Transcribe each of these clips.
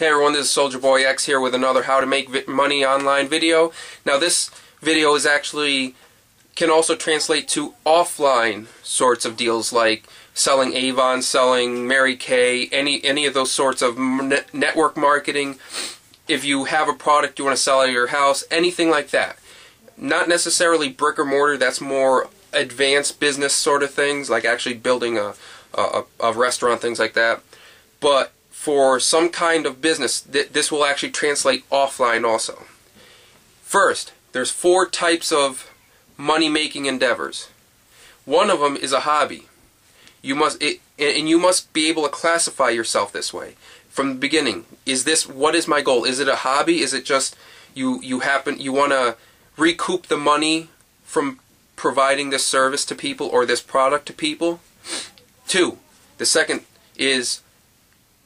Hey everyone, this is Soldier Boy X here with another how to make money online video. Now this video is actually can also translate to offline sorts of deals like selling Avon, selling Mary Kay, any of those sorts of network marketing. If you have a product you want to sell at your house, anything like that. Not necessarily brick or mortar, that's more advanced business sort of things, like actually building a restaurant, things like that. But for some kind of business, this will actually translate offline also. First, there's 4 types of money-making endeavors. One of them is a hobby. You must be able to classify yourself this way from the beginning. What is my goal? Is it a hobby? Is it just you want to recoup the money from providing this service to people or this product to people? 2, the second is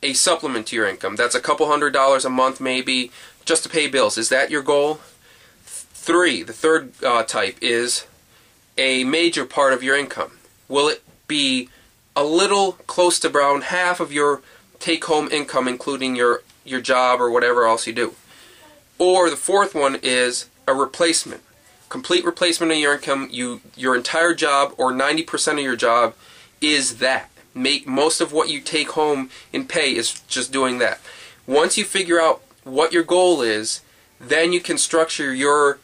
a supplement to your income. That's a couple $100s a month maybe, just to pay bills. Is that your goal? 3, the third type is a major part of your income. Will it be a little close to around half of your take-home income, including your job or whatever else you do? Or the 4th one is a replacement. Complete replacement of your income. Your entire job, or 90% of your job, is that. Most of what you take home in pay is just doing that. Once you figure out what your goal is, then you can structure your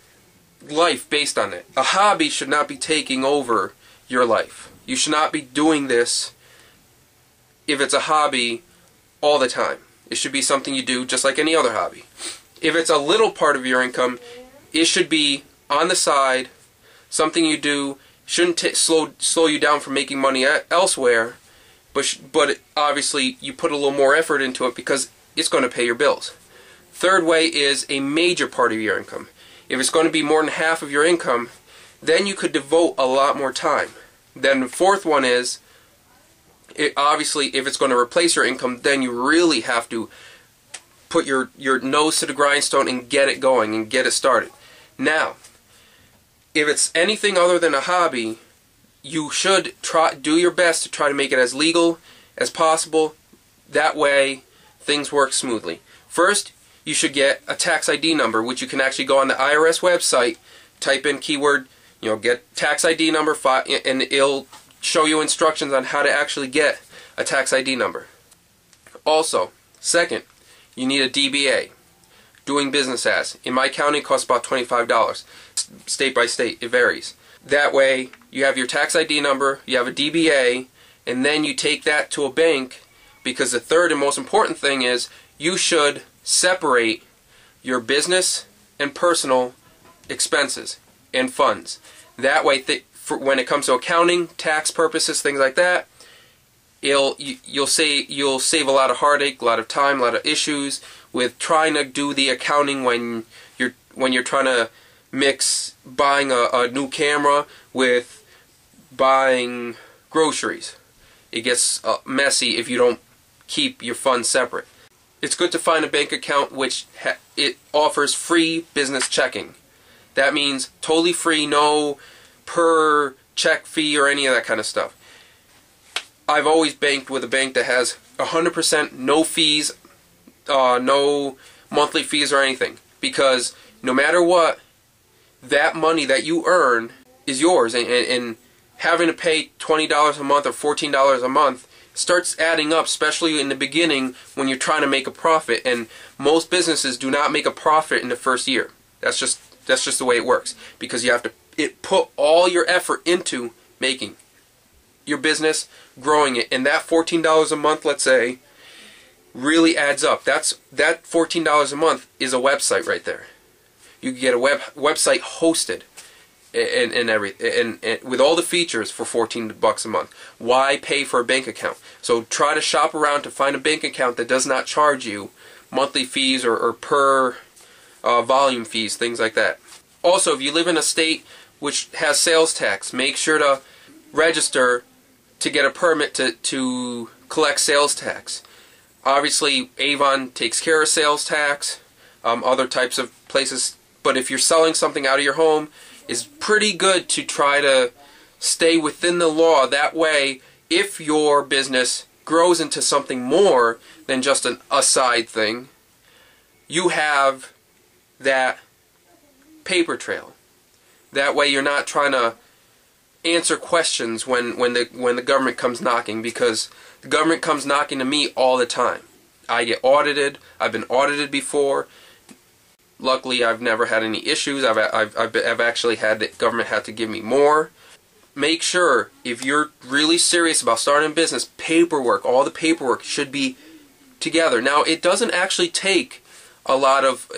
life based on it. A hobby should not be taking over your life. You should not be doing this, if it's a hobby, all the time. It should be something you do just like any other hobby. If it's a little part of your income, it should be on the side, something you do. Shouldn't slow you down from making money elsewhere, but obviously you put a little more effort into it because it's going to pay your bills. Third way is a major part of your income. If it's going to be more than half of your income, then you could devote a lot more time. Then the 4th one is, obviously if it's going to replace your income, then you really have to put your nose to the grindstone and get it going and get it started. Now, if it's anything other than a hobby, you should do your best to try to make it as legal as possible. That way, things work smoothly. First, you should get a tax ID number, which you can actually go on the IRS website, type in keyword, get tax ID number, and it'll show you instructions on how to actually get a tax ID number. Also, second, you need a DBA, doing business as. In my county, it costs about $25. State by state, it varies. That way, you have your tax ID number, you have a DBA, and then you take that to a bank, because the third and most important thing is you should separate your business and personal expenses and funds. That way, when it comes to accounting, tax purposes, things like that, you'll save a lot of heartache, a lot of time, a lot of issues with trying to do the accounting when you're trying to mix buying a new camera with buying groceries. It gets messy if you don't keep your funds separate. It's good to find a bank account which it offers free business checking. That means totally free, no per check fee or any of that kind of stuff. I've always banked with a bank that has 100% no fees, no monthly fees or anything, because no matter what, that money that you earn is yours, and having to pay $20 a month or $14 a month starts adding up, especially in the beginning when you're trying to make a profit. And most businesses do not make a profit in the first year. That's just the way it works, because you have to put all your effort into making your business, growing it, and that $14 a month, let's say, really adds up. That $14 a month is a website right there. You can get a website hosted and with all the features for $14 a month. Why pay for a bank account? So try to shop around to find a bank account that does not charge you monthly fees or per volume fees, things like that. Also, if you live in a state which has sales tax, make sure to register to get a permit to collect sales tax. Obviously, Avon takes care of sales tax, other types of places. But if you're selling something out of your home, it's pretty good to try to stay within the law. That way, if your business grows into something more than just a side thing, you have that paper trail. That way you're not trying to answer questions when the government comes knocking, because the government comes knocking to me all the time. I get audited. I've been audited before. Luckily, I've never had any issues. I've actually had the government have to give me more. Make sure, if you're really serious about starting a business, paperwork, all the paperwork should be together. Now, it doesn't actually take a lot of,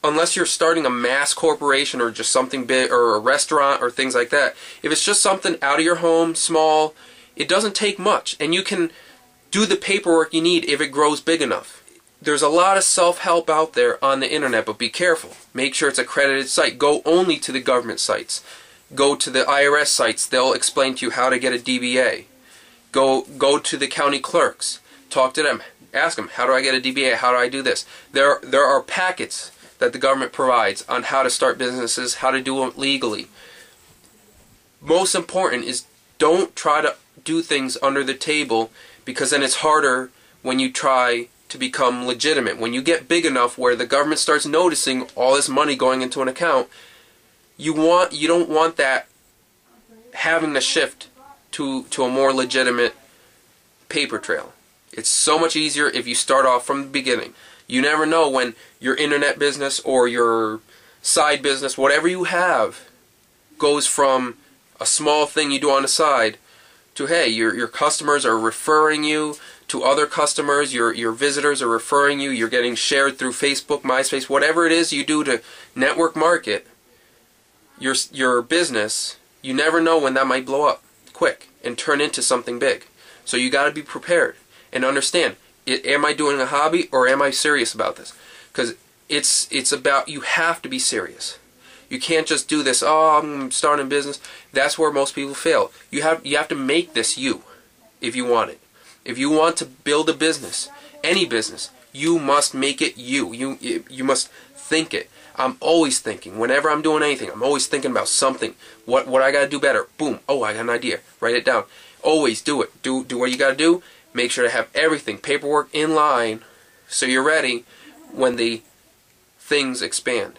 unless you're starting a mass corporation or just something big, or a restaurant or things like that. If it's just something out of your home, small, it doesn't take much, and you can do the paperwork you need if it grows big enough. There's a lot of self-help out there on the internet, but be careful. Make sure it's an accredited site. Go only to the government sites. Go to the IRS sites. They'll explain to you how to get a DBA. Go to the county clerks. Talk to them. Ask them, how do I get a DBA? How do I do this? There are packets that the government provides on how to start businesses, how to do them legally. Most important is, don't try to do things under the table, because then it's harder when you try to become legitimate. When you get big enough where the government starts noticing all this money going into an account, you don't want that having to shift to a more legitimate paper trail. It's so much easier if you start off from the beginning. You never know when your internet business or your side business, whatever you have, goes from a small thing you do on the side to, hey, your customers are referring you to other customers, your visitors are referring you, you're getting shared through Facebook, MySpace, whatever it is you do to network market your business. You never know when that might blow up quick and turn into something big. So you got to be prepared and understand, am I doing a hobby or am I serious about this? Because it's about, you have to be serious. You can't just do this, oh, I'm starting a business. That's where most people fail. You have to make this you, if you want it. If you want to build a business, any business, you must make it you. You must think it. I'm always thinking. Whenever I'm doing anything, I'm always thinking about something. What I gotta do better. Boom. Oh, I got an idea. Write it down. Always do it. Do what you gotta do. Make sure to have everything, paperwork in line, so you're ready when the things expand.